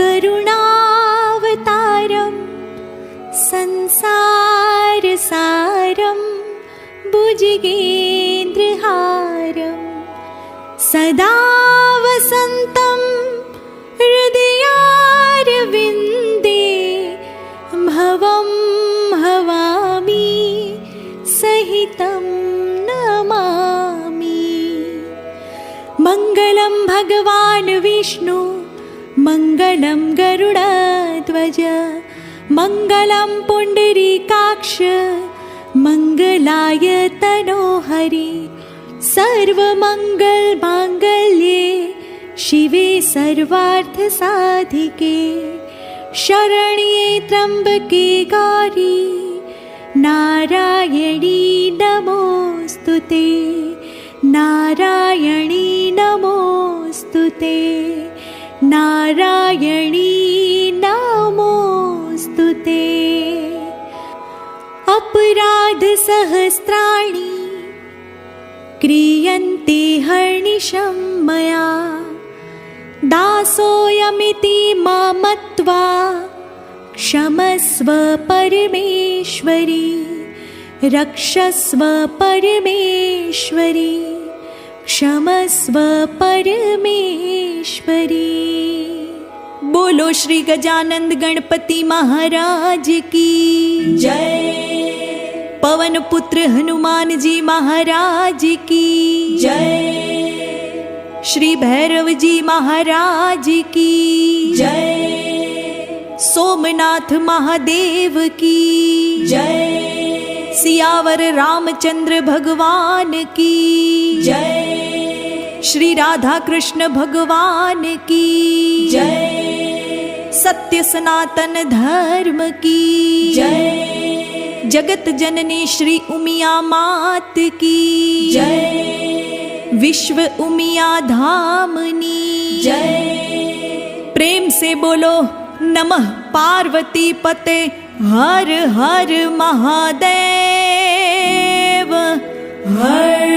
करुणावतारं संसारसारं भुजगेन्द्रहारं सदा वसन्तं हृदयारविन्दे भवं भवामि सहितं नमामि। मङ्गलं भगवान् विष्णु मङ्गलं गरुडध्वज मङ्गलं पुण्डरीकाक्ष मङ्गलाय तनोहरि सर्वमङ्गलमाङ्गल्ये शिवे सर्वार्थसाधिके शरण्ये त्र्यम्बके गौरी नारायणी नमोऽस्तुते नारायणी नमोऽस्तुते नारायणी नमोऽस्तुते। अपराधसहस्राणि क्रियन्ते हर्निशं मया दासोऽयमिति मां मत्वा क्षमस्व परमेश्वरी रक्षस्व परमेश्वरी क्षमस्व परमेश्वरी। बोलो श्री गजानंद गणपति महाराज की जय। पवन पुत्र हनुमान जी महाराज की जय। श्री भैरव जी महाराज की जय। सोमनाथ महादेव की जय। सियावर रामचंद्र भगवान की जय। श्री राधा कृष्ण भगवान की जय। सत्य सनातन धर्म की जय। जगत जननी श्री उमिया मात की जय। विश्व उमिया धामनी जय। प्रेम से बोलो नमः पार्वती पते हर हर महादेव हर